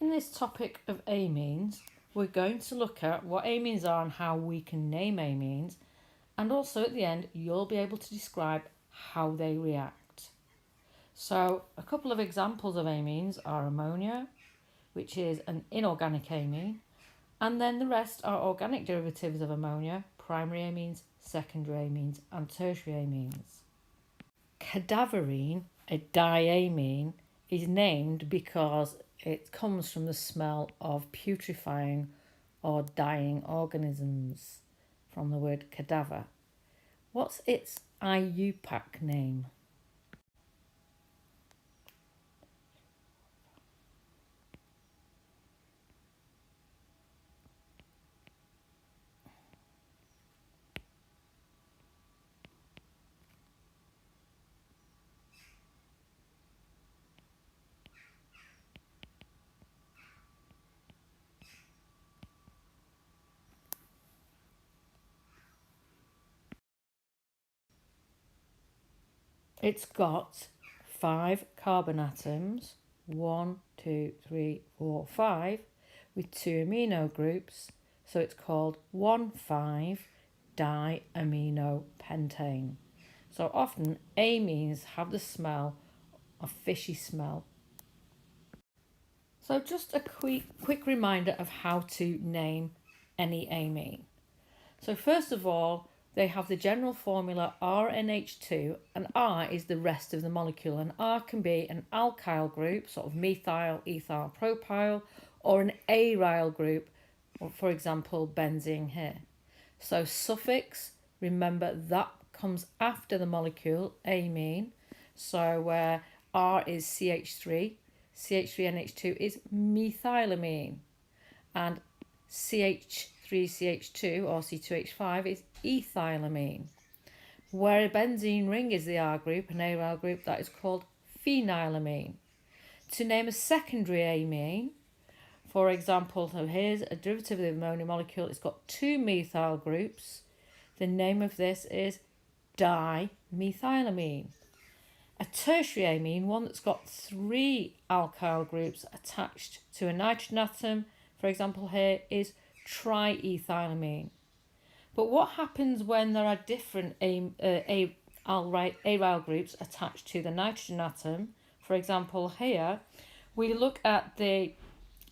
In this topic of amines, we're going to look at what amines are and how we can name amines, and also at the end you'll be able to describe how they react. So a couple of examples of amines are ammonia, which is an inorganic amine, and then the rest are organic derivatives of ammonia, primary amines, secondary amines and tertiary amines. Cadaverine, a diamine, is named because it comes from the smell of putrefying or dying organisms, from the word cadaver. What's its IUPAC name? It's got 5 carbon atoms, 1, 2, 3, 4, 5, with 2 amino groups, so it's called 1,5-diaminopentane. So often amines have the smell of fishy smell. So just a quick reminder of how to name any amine. So first of all, they have the general formula RNH2, and R is the rest of the molecule, and R can be an alkyl group, sort of methyl, ethyl, propyl, or an aryl group, or for example benzene here. So suffix, remember that comes after the molecule amine, so where R is CH3, CH3NH2 is methylamine, and CH3CH2 or C2H5 is ethylamine. Where a benzene ring is the R group, an aryl group, that is called phenylamine. To name a secondary amine, for example, so here's a derivative of the ammonia molecule, it's got 2 methyl groups. The name of this is dimethylamine. A tertiary amine, one that's got 3 alkyl groups attached to a nitrogen atom, for example here, is triethylamine. But what happens when there are different aryl groups attached to the nitrogen atom? For example here, we look at the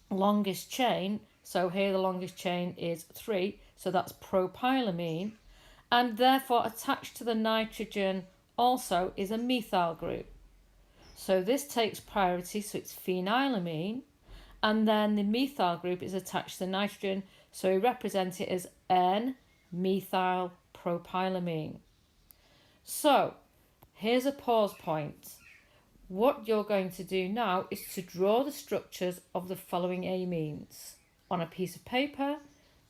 longest chain, so here the longest chain is 3, so that's propylamine, and therefore attached to the nitrogen also is a methyl group. So this takes priority, so it's phenylamine, and then the methyl group is attached to the nitrogen, so we represent it as N-methylpropylamine. So here's a pause point. What you're going to do now is to draw the structures of the following amines on a piece of paper,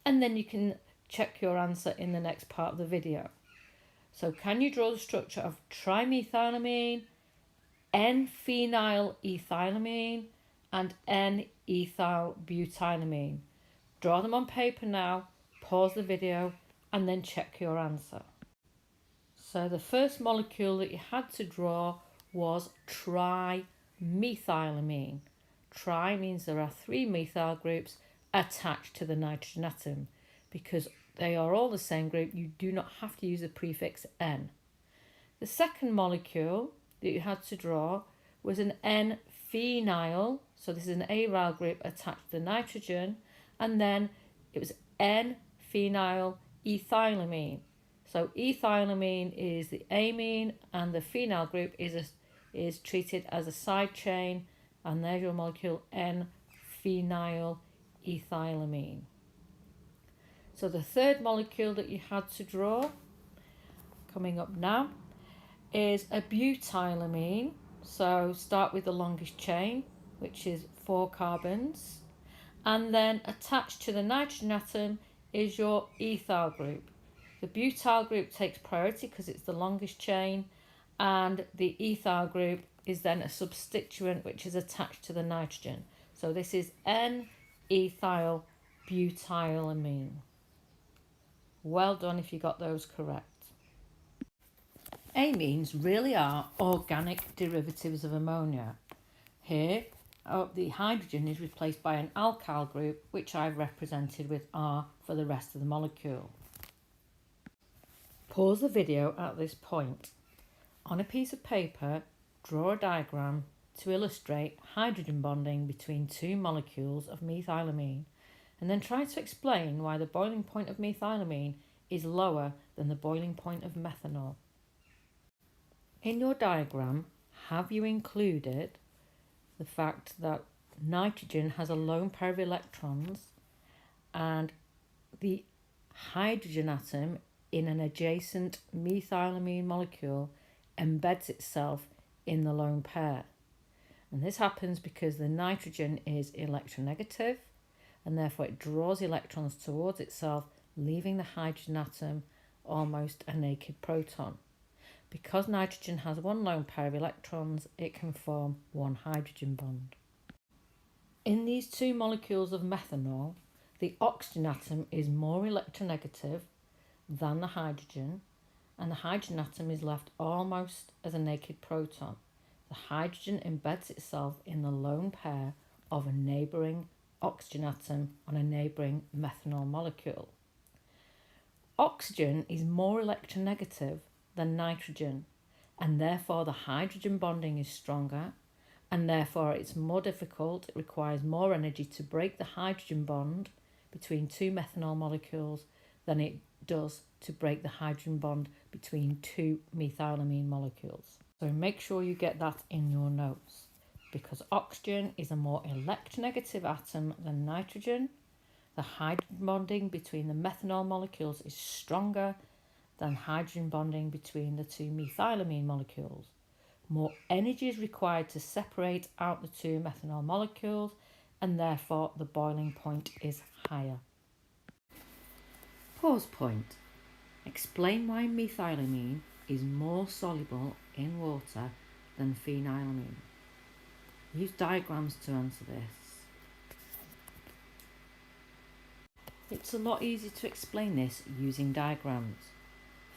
and then you can check your answer in the next part of the video. So can you draw the structure of trimethylamine, N-phenylethylamine and N-ethylbutylamine? Draw them on paper now, pause the video and then check your answer. So the first molecule that you had to draw was trimethylamine. Tri means there are 3 methyl groups attached to the nitrogen atom. Because they are all the same group, you do not have to use the prefix N. The second molecule that you had to draw was an N-phenyl, so this is an aryl group attached to the nitrogen, and then it was N-phenylethylamine. So ethylamine is the amine, and the phenyl group is treated as a side chain, and there's your molecule N-phenylethylamine. So the third molecule that you had to draw, coming up now, is a butylamine. So start with the longest chain, which is 4 carbons. And then attached to the nitrogen atom is your ethyl group. The butyl group takes priority because it's the longest chain, and the ethyl group is then a substituent which is attached to the nitrogen. So this is N-ethylbutylamine. Well done if you got those correct. Amines really are organic derivatives of ammonia. Here the hydrogen is replaced by an alkyl group, which I've represented with R for the rest of the molecule. Pause the video at this point. On a piece of paper, draw a diagram to illustrate hydrogen bonding between two molecules of methylamine, and then try to explain why the boiling point of methylamine is lower than the boiling point of methanol. In your diagram, have you included the fact that nitrogen has a lone pair of electrons and the hydrogen atom in an adjacent methylamine molecule embeds itself in the lone pair? And this happens because the nitrogen is electronegative and therefore it draws electrons towards itself, leaving the hydrogen atom almost a naked proton. Because nitrogen has one lone pair of electrons, it can form one hydrogen bond. In these two molecules of methanol, the oxygen atom is more electronegative than the hydrogen, and the hydrogen atom is left almost as a naked proton. The hydrogen embeds itself in the lone pair of a neighbouring oxygen atom on a neighbouring methanol molecule. Oxygen is more electronegative than nitrogen, and therefore the hydrogen bonding is stronger, and therefore it's more difficult. It requires more energy to break the hydrogen bond between two methanol molecules than it does to break the hydrogen bond between two methylamine molecules. So make sure you get that in your notes. Because oxygen is a more electronegative atom than nitrogen, the hydrogen bonding between the methanol molecules is stronger than hydrogen bonding between the two methylamine molecules. More energy is required to separate out the two methanol molecules, and therefore the boiling point is higher. Pause point. Explain why methylamine is more soluble in water than phenylamine. Use diagrams to answer this. It's a lot easier to explain this using diagrams.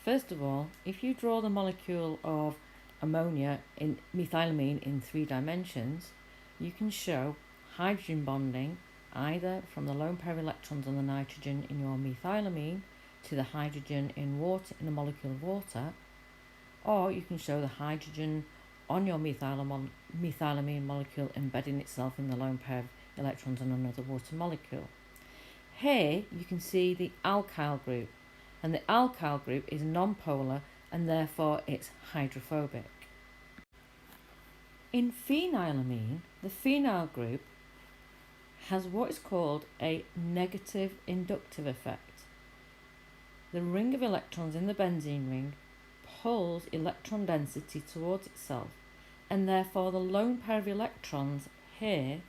First of all, if you draw the molecule of ammonia in methylamine in 3 dimensions, you can show hydrogen bonding either from the lone pair of electrons on the nitrogen in your methylamine to the hydrogen in water, in a molecule of water, or you can show the hydrogen on your methylamine molecule embedding itself in the lone pair of electrons on another water molecule. Here you can see the alkyl group, and the alkyl group is non-polar and therefore it's hydrophobic. In phenylamine, the phenyl group has what is called a negative inductive effect. The ring of electrons in the benzene ring pulls electron density towards itself, and therefore the lone pair of electrons here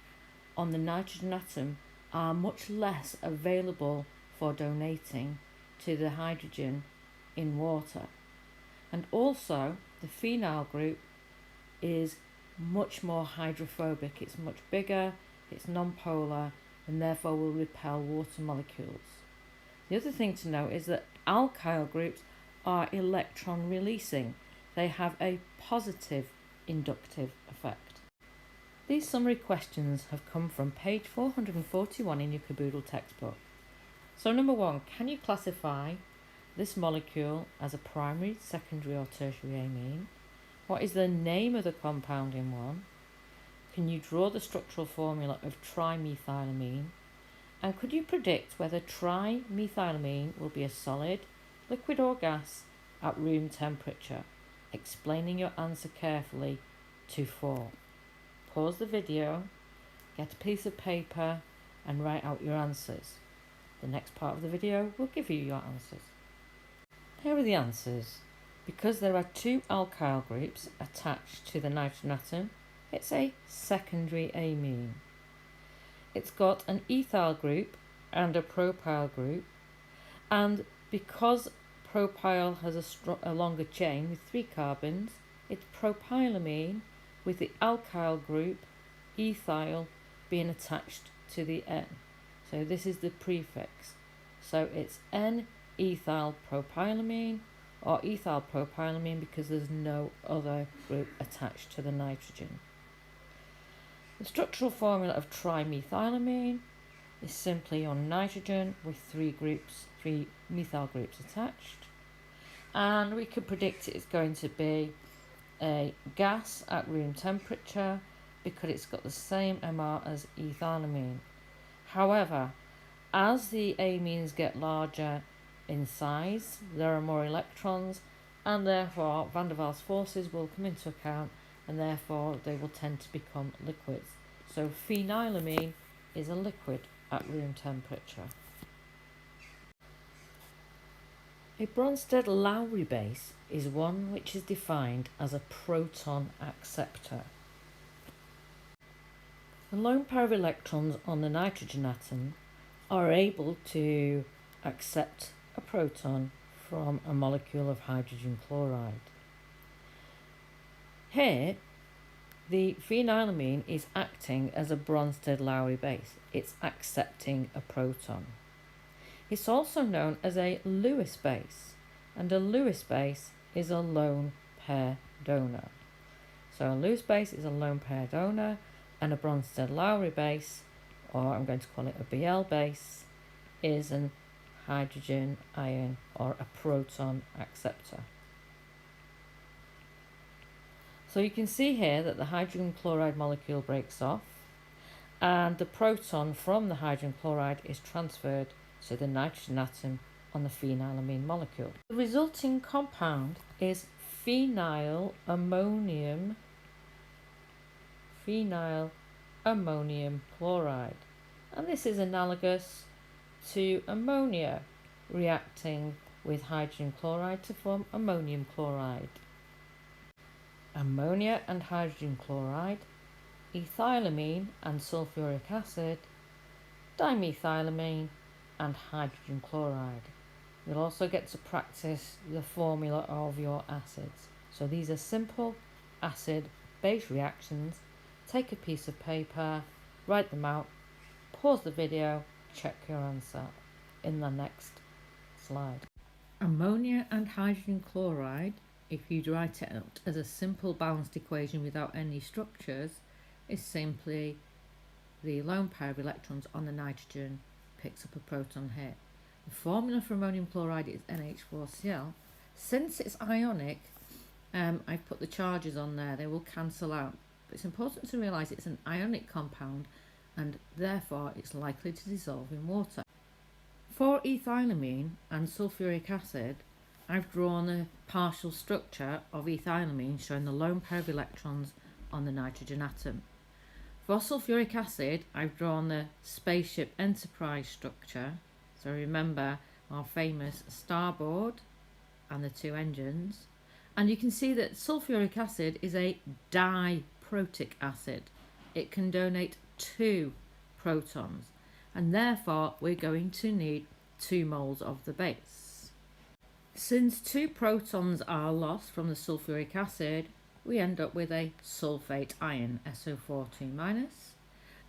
on the nitrogen atom are much less available for donating to the hydrogen in water. And also the phenyl group is much more hydrophobic. It's much bigger, it's non-polar, and therefore will repel water molecules. The other thing to note is that alkyl groups are electron releasing. They have a positive inductive effect. These summary questions have come from page 441 in your caboodle textbook. So number 1, can you classify this molecule as a primary, secondary or tertiary amine? What is the name of the compound in 1? Can you draw the structural formula of trimethylamine? And could you predict whether trimethylamine will be a solid, liquid or gas at room temperature? Explaining your answer carefully to 4. Pause the video, get a piece of paper and write out your answers. The next part of the video will give you your answers. Here are the answers. Because there are 2 alkyl groups attached to the nitrogen atom, it's a secondary amine. It's got an ethyl group and a propyl group, and because propyl has a longer chain with 3 carbons, it's propylamine with the alkyl group ethyl being attached to the N. So this is the prefix. So it's N-ethyl propylamine or ethyl propylamine because there's no other group attached to the nitrogen. The structural formula of trimethylamine is simply on nitrogen with three methyl groups attached, and we can predict it's going to be a gas at room temperature because it's got the same MR as ethylamine. However, as the amines get larger in size, there are more electrons, and therefore van der Waals forces will come into account, and therefore they will tend to become liquids. So phenylamine is a liquid at room temperature. A Bronsted-Lowry base is one which is defined as a proton acceptor. The lone pair of electrons on the nitrogen atom are able to accept a proton from a molecule of hydrogen chloride. Here, the phenylamine is acting as a Bronsted-Lowry base. It's accepting a proton. It's also known as a Lewis base, and a Lewis base is a lone pair donor. So a Lewis base is a lone pair donor, and a Bronsted-Lowry base, or I'm going to call it a Bl base, is an hydrogen ion or a proton acceptor. So you can see here that the hydrogen chloride molecule breaks off, and the proton from the hydrogen chloride is transferred to the nitrogen atom on the phenylamine molecule. The resulting compound is phenylammonium chloride, and this is analogous to ammonia reacting with hydrogen chloride to form ammonium chloride. Ammonia and hydrogen chloride, ethylamine and sulfuric acid, dimethylamine and hydrogen chloride. You'll also get to practice the formula of your acids. So these are simple acid-base reactions. Take a piece of paper, write them out, pause the video, check your answer in the next slide. Ammonia and hydrogen chloride, if you'd write it out as a simple balanced equation without any structures, is simply the lone pair of electrons on the nitrogen picks up a proton here. The formula for ammonium chloride is NH4Cl. Since it's ionic, I've put the charges on there, they will cancel out. But it's important to realise it's an ionic compound, and therefore it's likely to dissolve in water. For ethylamine and sulfuric acid, I've drawn a partial structure of ethylamine showing the lone pair of electrons on the nitrogen atom. For sulfuric acid, I've drawn the spaceship Enterprise structure. So remember our famous starboard and the two engines. And you can see that sulfuric acid is a diprotic acid. It can donate 2 protons, and therefore we're going to need 2 moles of the base. Since 2 protons are lost from the sulfuric acid, we end up with a sulfate ion, SO4 2-,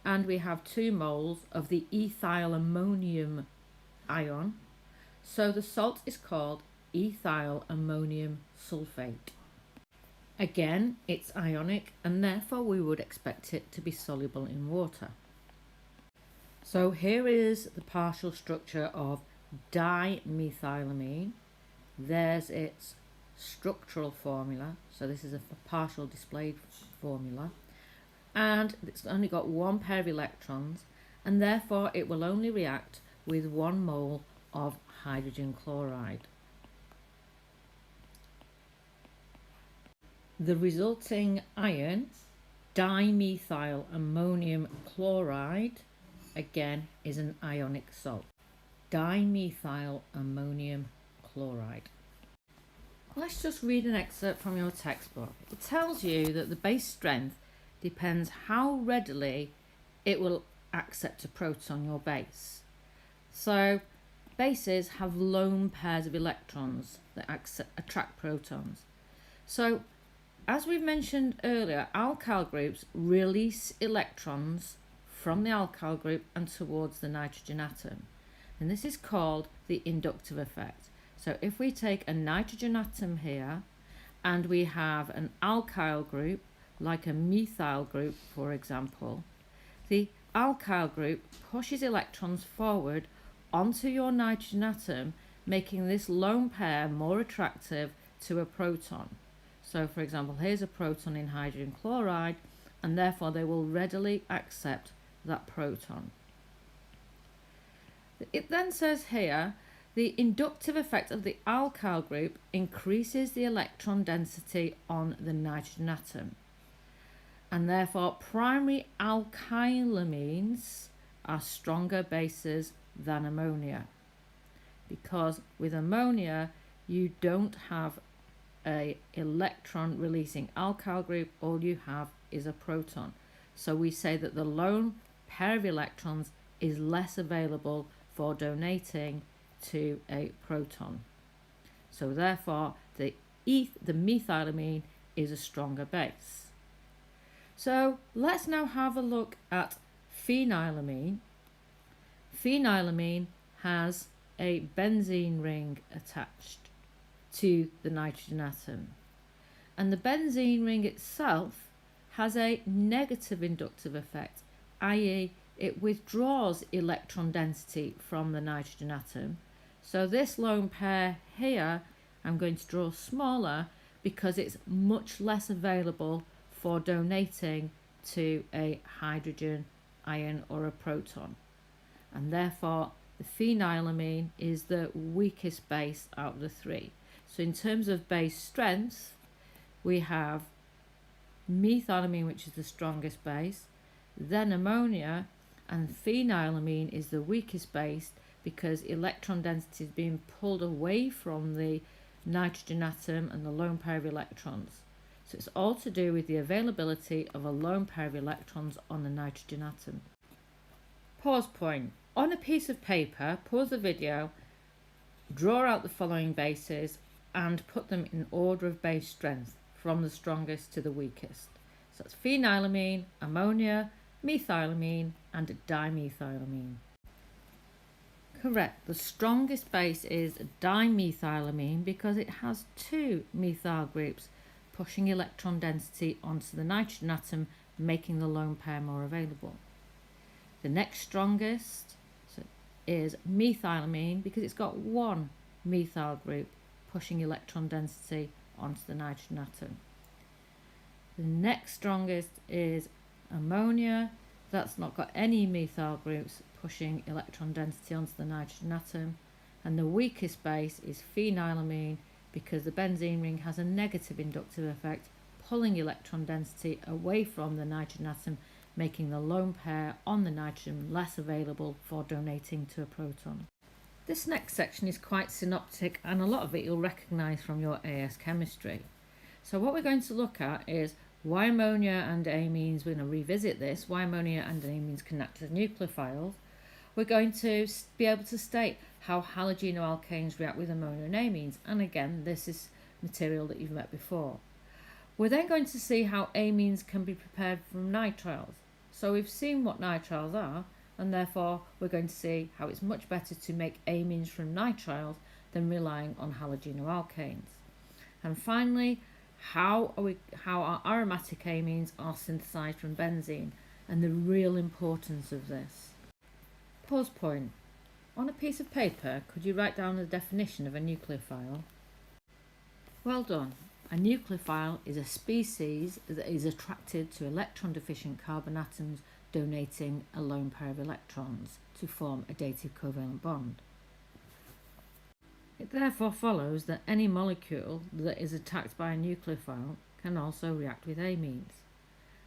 and we have 2 moles of the ethylammonium ion, so the salt is called ethylammonium sulfate. Again, it's ionic, and therefore we would expect it to be soluble in water. So here is the partial structure of dimethylamine. There's its structural formula, so this is a partial displayed formula, and it's only got 1 pair of electrons, and therefore it will only react with 1 mole of hydrogen chloride. The resulting ion, dimethylammonium chloride, again is an ionic salt. Dimethylammonium chloride. Let's just read an excerpt from your textbook. It tells you that the base strength depends how readily it will accept a proton, your base. So bases have lone pairs of electrons that attract protons. So as we've mentioned earlier, alkyl groups release electrons from the alkyl group and towards the nitrogen atom, and this is called the inductive effect. So if we take a nitrogen atom here and we have an alkyl group like a methyl group, for example, the alkyl group pushes electrons forward onto your nitrogen atom, making this lone pair more attractive to a proton. So, for example, here's a proton in hydrogen chloride, and therefore they will readily accept that proton. It then says here, the inductive effect of the alkyl group increases the electron density on the nitrogen atom. And therefore, primary alkylamines are stronger bases than ammonia. Because with ammonia, you don't have an electron releasing alkyl group, all you have is a proton. So we say that the lone pair of electrons is less available for donating to a proton. So therefore, the methylamine is a stronger base. So let's now have a look at phenylamine. Phenylamine has a benzene ring attached to the nitrogen atom, and the benzene ring itself has a negative inductive effect, i.e. it withdraws electron density from the nitrogen atom. So this lone pair here I'm going to draw smaller because it's much less available for donating to a hydrogen ion or a proton, and therefore the phenylamine is the weakest base out of the three. So in terms of base strength, we have methylamine, which is the strongest base, then ammonia, and phenylamine is the weakest base because electron density is being pulled away from the nitrogen atom and the lone pair of electrons. So it's all to do with the availability of a lone pair of electrons on the nitrogen atom. Pause point. On a piece of paper, pause the video, draw out the following bases and put them in order of base strength from the strongest to the weakest. So it's phenylamine, ammonia, methylamine and dimethylamine. Correct, the strongest base is dimethylamine because it has two methyl groups pushing electron density onto the nitrogen atom, making the lone pair more available. The next strongest is methylamine because it's got one methyl group pushing electron density onto the nitrogen atom. The next strongest is ammonia. That's not got any methyl groups pushing electron density onto the nitrogen atom. And the weakest base is phenylamine because the benzene ring has a negative inductive effect, pulling electron density away from the nitrogen atom, making the lone pair on the nitrogen less available for donating to a proton. This next section is quite synoptic, and a lot of it you'll recognise from your AS chemistry. So what we're going to look at is why ammonia and amines, we're going to revisit this, why ammonia and amines can act as nucleophiles. We're going to be able to state how halogenoalkanes react with ammonia and amines, and again this is material that you've met before. We're then going to see how amines can be prepared from nitriles. So we've seen what nitriles are, and therefore we're going to see how it's much better to make amines from nitriles than relying on halogenoalkanes. And finally, how our aromatic amines are synthesized from benzene and the real importance of this. Pause point. On a piece of paper, could you write down the definition of a nucleophile? Well done. A nucleophile is a species that is attracted to electron-deficient carbon atoms donating a lone pair of electrons to form a dative covalent bond. It therefore follows that any molecule that is attacked by a nucleophile can also react with amines.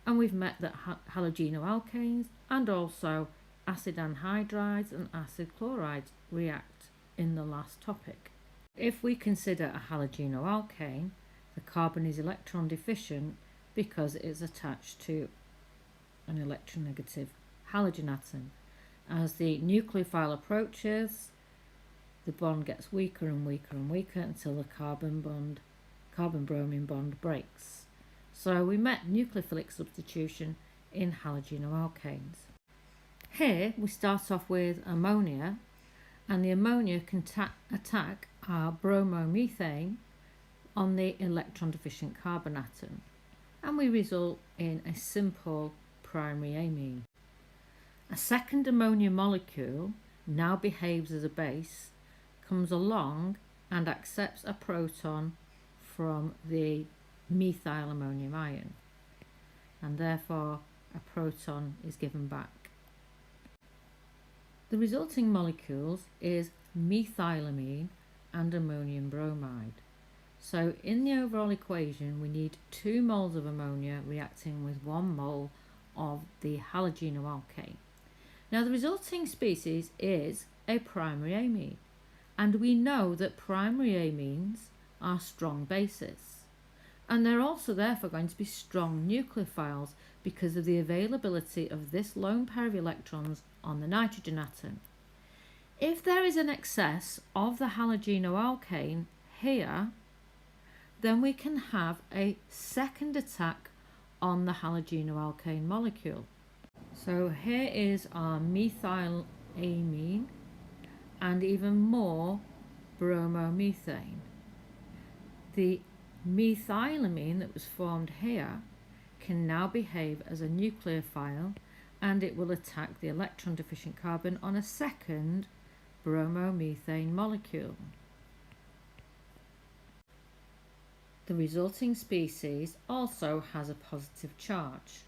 And we've met that halogenoalkanes and also acid anhydrides and acid chlorides react in the last topic. If we consider a halogenoalkane, the carbon is electron deficient because it is attached to an electronegative halogen atom. As the nucleophile approaches, the bond gets weaker and weaker and weaker until the carbon-bromine bond breaks. So we met nucleophilic substitution in halogenoalkanes. Here we start off with ammonia, and the ammonia can attack our bromomethane on the electron deficient carbon atom, and we result in a simple primary amine. A second ammonia molecule now behaves as a base, comes along and accepts a proton from the methyl ammonium ion, and therefore a proton is given back. The resulting molecules is methylamine and ammonium bromide. So in the overall equation we need 2 moles of ammonia reacting with 1 mole of the halogenoalkane. Now the resulting species is a primary amine, and we know that primary amines are strong bases, and they're also therefore going to be strong nucleophiles because of the availability of this lone pair of electrons on the nitrogen atom. If there is an excess of the halogenoalkane here, then we can have a second attack on the halogenoalkane molecule. So here is our methylamine and even more bromomethane. The methylamine that was formed here can now behave as a nucleophile, and it will attack the electron deficient carbon on a second bromomethane molecule. The resulting species also has a positive charge,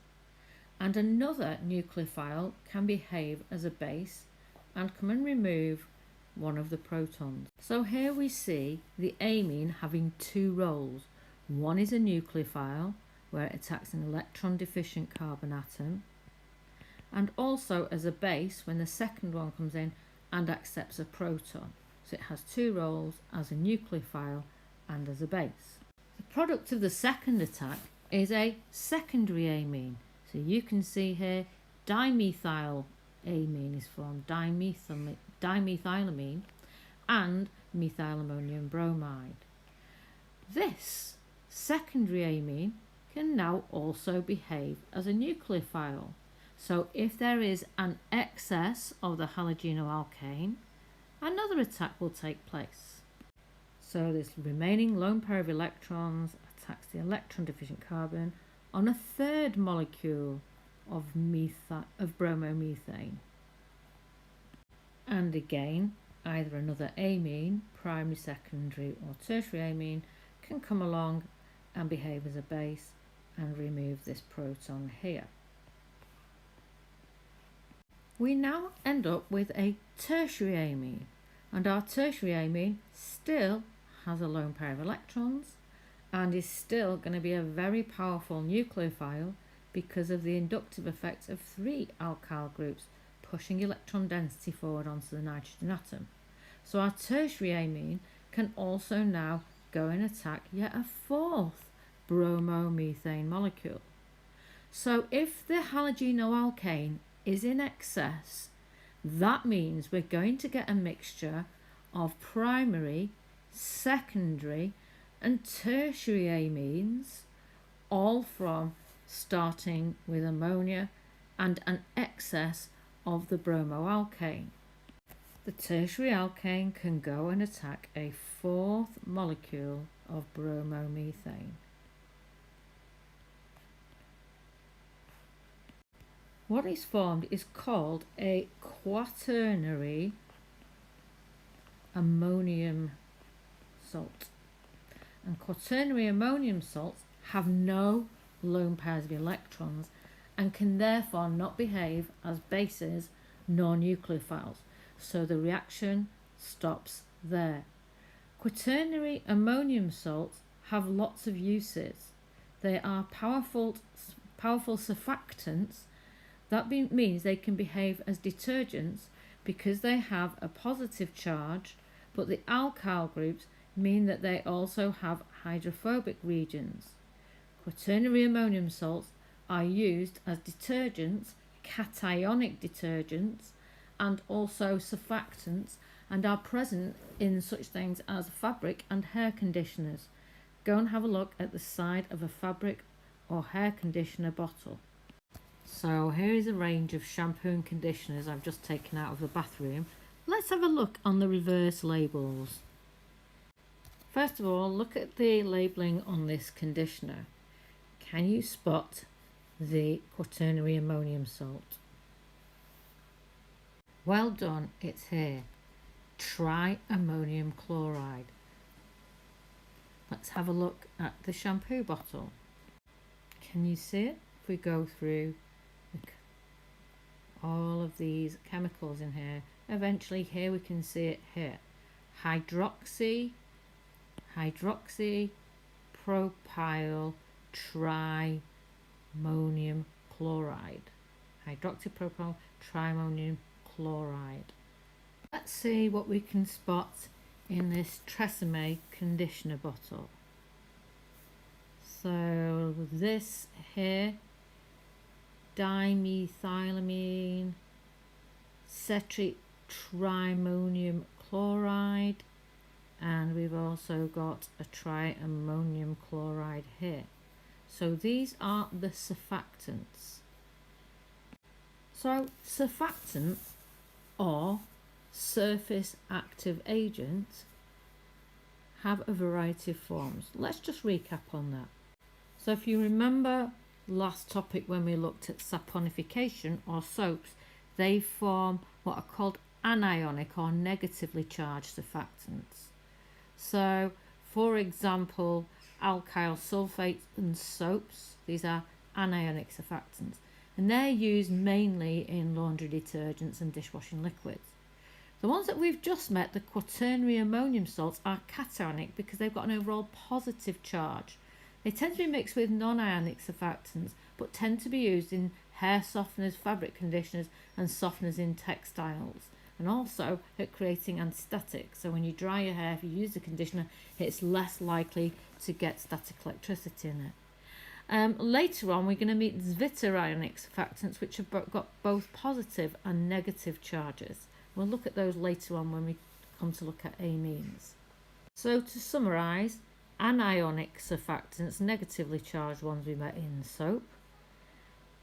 and another nucleophile can behave as a base and come and remove one of the protons. So here we see the amine having 2 roles. One is a nucleophile, where it attacks an electron deficient carbon atom, and also as a base when the second one comes in and accepts a proton. So it has 2 roles, as a nucleophile and as a base. The product of the second attack is a secondary amine. So you can see here dimethylamine is formed, dimethylamine and methylammonium bromide. This secondary amine can now also behave as a nucleophile. So if there is an excess of the halogenoalkane, another attack will take place. So this remaining lone pair of electrons attacks the electron deficient carbon on a third molecule of bromomethane. And again, either another amine, primary, secondary or tertiary amine, can come along and behave as a base and remove this proton here. We now end up with a tertiary amine, and our tertiary amine still has a lone pair of electrons and is still going to be a very powerful nucleophile because of the inductive effect of 3 alkyl groups pushing electron density forward onto the nitrogen atom. So our tertiary amine can also now go and attack yet a 4th bromomethane molecule. So if the halogenoalkane is in excess, that means we're going to get a mixture of primary, secondary and tertiary amines, all from starting with ammonia and an excess of the bromoalkane. The tertiary alkane can go and attack a 4th molecule of bromomethane. What is formed is called a quaternary ammonium salt. And quaternary ammonium salts have no lone pairs of electrons and can therefore not behave as bases nor nucleophiles. So the reaction stops there. Quaternary ammonium salts have lots of uses. They are powerful surfactants. That means they can behave as detergents because they have a positive charge, but the alkyl groups mean that they also have hydrophobic regions. Quaternary ammonium salts are used as detergents, cationic detergents, and also surfactants, and are present in such things as fabric and hair conditioners. Go and have a look at the side of a fabric or hair conditioner bottle. So here is a range of shampoo and conditioners I've just taken out of the bathroom. Let's have a look on the reverse labels. First of all, look at the labelling on this conditioner. Can you spot the quaternary ammonium salt. Well done, it's here. Triammonium chloride. Let's have a look at the shampoo bottle. Can you see it? If we go through all of these chemicals in here, eventually here we can see it here. Hydroxy, propyl triammonium chloride. Hydroxypropyl triammonium chloride. Let's see what we can spot in this Tresemme conditioner bottle. So this here, dimethylamine, cetric triammonium chloride, and we've also got a triammonium chloride here. So these are the surfactants. So surfactant or surface active agents have a variety of forms. Let's just recap on that. So if you remember last topic when we looked at saponification or soaps, they form what are called anionic or negatively charged surfactants. So for example, alkyl sulfates and soaps, these are anionic surfactants, and they're used mainly in laundry detergents and dishwashing liquids. The ones that we've just met, the quaternary ammonium salts, are cationic because they've got an overall positive charge. They tend to be mixed with non-ionic surfactants, but tend to be used in hair softeners, fabric conditioners and softeners in textiles, and also at creating anti-statics. So when you dry your hair, if you use a conditioner, it's less likely to get static electricity in it. Later on, we're going to meet zwitterionic surfactants, which have got both positive and negative charges. We'll look at those later on when we come to look at amines. So to summarise, anionic surfactants, negatively charged ones we met in soap.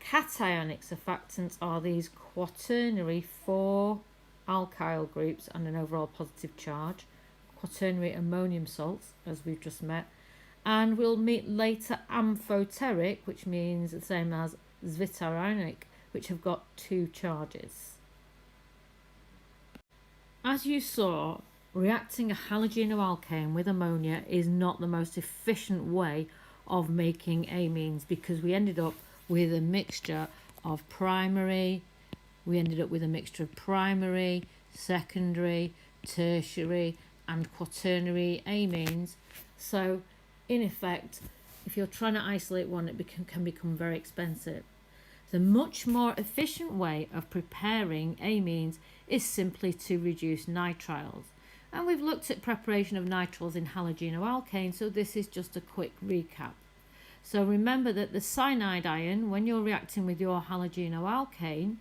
Cationic surfactants are these quaternary 4 alkyl groups and an overall positive charge. Quaternary ammonium salts, as we've just met. And we'll meet later amphoteric, which means the same as zwitterionic, which have got 2 charges. As you saw, reacting a halogenoalkane with ammonia is not the most efficient way of making amines, because we ended up with a mixture of primary, secondary, tertiary and quaternary amines. So in effect, if you're trying to isolate one, it can become very expensive. The much more efficient way of preparing amines is simply to reduce nitriles. And we've looked at preparation of nitriles in halogenoalkane, so this is just a quick recap. So remember that the cyanide ion, when you're reacting with your halogenoalkane,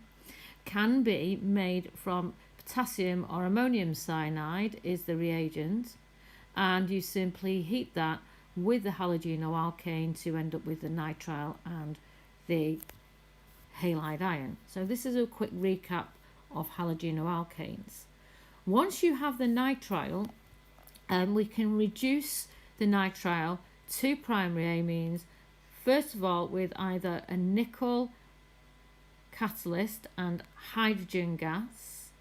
can be made from potassium or ammonium cyanide is the reagent, and you simply heat that with the halogenoalkane to end up with the nitrile and the halide ion. So this is a quick recap of halogenoalkanes. Once you have the nitrile, we can reduce the nitrile to primary amines, first of all with either a nickel catalyst and hydrogen gas,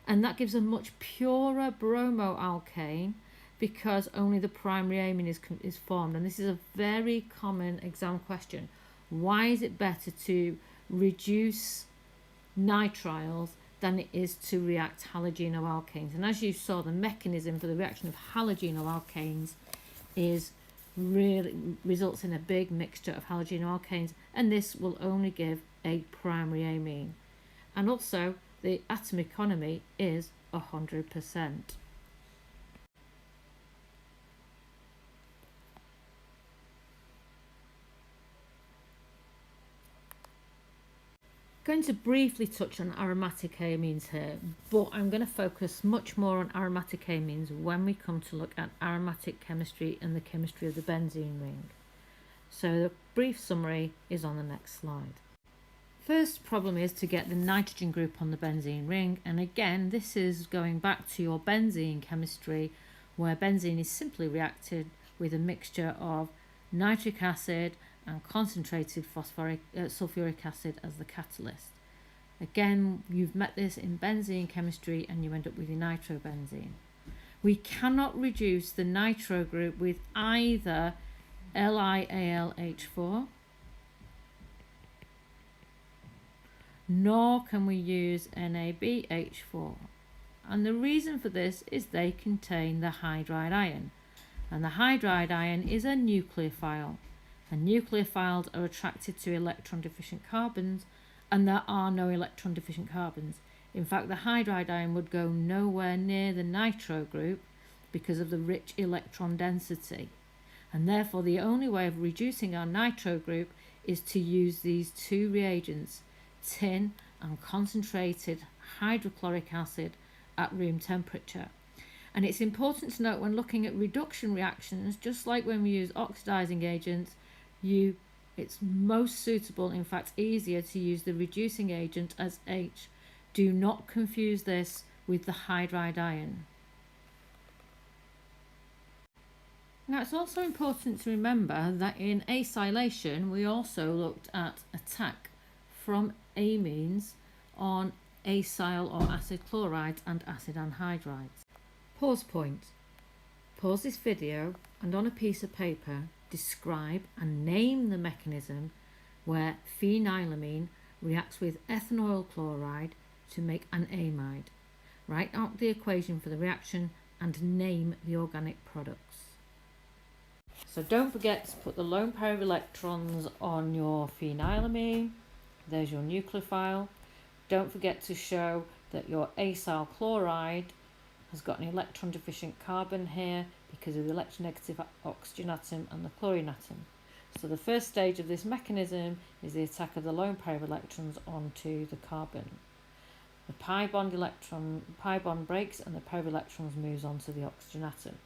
and that gives a much purer bromoalkane because only the primary amine is formed. And this is a very common exam question. Why is it better to reduce nitriles than it is to react halogenoalkanes? And as you saw, the mechanism for the reaction of halogenoalkanes results in a big mixture of halogenoalkanes, and this will only give a primary amine. And also the atom economy is 100%. Going to briefly touch on aromatic amines here, but I'm going to focus much more on aromatic amines when we come to look at aromatic chemistry and the chemistry of the benzene ring. So the brief summary is on the next slide. First problem is to get the nitrogen group on the benzene ring, and again this is going back to your benzene chemistry, where benzene is simply reacted with a mixture of nitric acid and concentrated sulfuric acid as the catalyst. Again, you've met this in benzene chemistry and you end up with your nitrobenzene. We cannot reduce the nitro group with either LiAlH4, nor can we use NaBH4. And the reason for this is they contain the hydride ion. And the hydride ion is a nucleophile. And nucleophiles are attracted to electron-deficient carbons, and there are no electron-deficient carbons. In fact, the hydride ion would go nowhere near the nitro group because of the rich electron density. And therefore, the only way of reducing our nitro group is to use these two reagents, tin and concentrated hydrochloric acid at room temperature. And it's important to note when looking at reduction reactions, just like when we use oxidizing agents, it's most suitable, in fact easier, to use the reducing agent as H. Do not confuse this with the hydride ion. Now, it's also important to remember that in acylation we also looked at attack from amines on acyl or acid chlorides and acid anhydrides. Pause point. Pause this video and on a piece of paper describe and name the mechanism where phenylamine reacts with ethanoyl chloride to make an amide. Write out the equation for the reaction and name the organic products. So don't forget to put the lone pair of electrons on your phenylamine. There's your nucleophile. Don't forget to show that your acyl chloride has got an electron deficient carbon here because of the electronegative oxygen atom and the chlorine atom. So the first stage of this mechanism is the attack of the lone pair of electrons onto the carbon. The pi bond breaks and the pair of electrons moves on to the oxygen atom.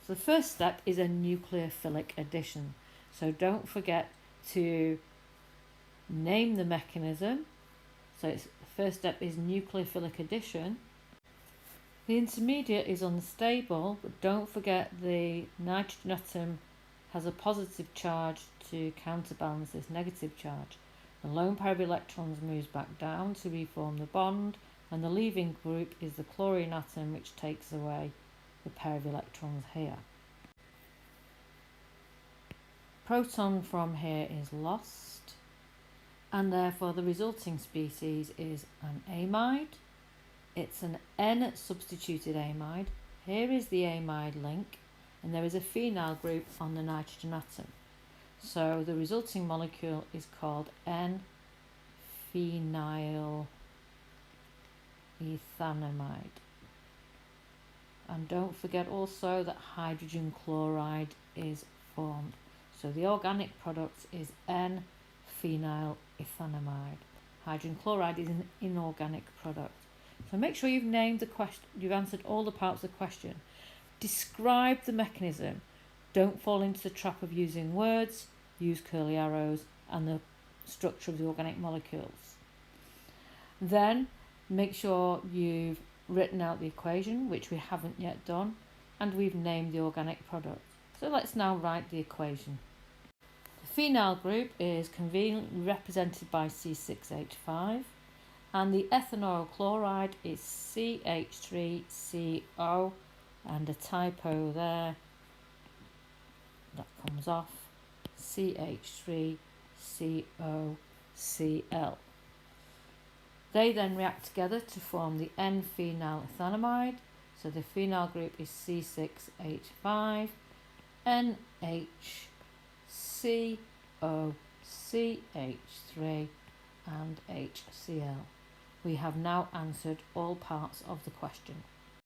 So the first step is a nucleophilic addition. So don't forget to name the mechanism. So the first step is nucleophilic addition. The intermediate is unstable, but don't forget the nitrogen atom has a positive charge to counterbalance this negative charge. The lone pair of electrons moves back down to reform the bond, and the leaving group is the chlorine atom, which takes away the pair of electrons here. Proton from here is lost, and therefore the resulting species is an amide. It's an N substituted amide. Here is the amide link, and there is a phenyl group on the nitrogen atom. So the resulting molecule is called N-phenyl ethanamide. And don't forget also that hydrogen chloride is formed. So the organic product is N-phenyl ethanamide. Hydrogen chloride is an inorganic product. So make sure you've named the question, you've answered all the parts of the question. Describe the mechanism. Don't fall into the trap of using words, use curly arrows and the structure of the organic molecules. Then make sure you've written out the equation, which we haven't yet done, and we've named the organic product. So let's now write the equation. The phenyl group is conveniently represented by C6H5, and the ethanoyl chloride is CH3CO, and a typo there that comes off, CH3COCl. They then react together to form the N-phenyl ethanamide. So the phenyl group is C6H5, NHCO, CH3 and HCl. We have now answered all parts of the question.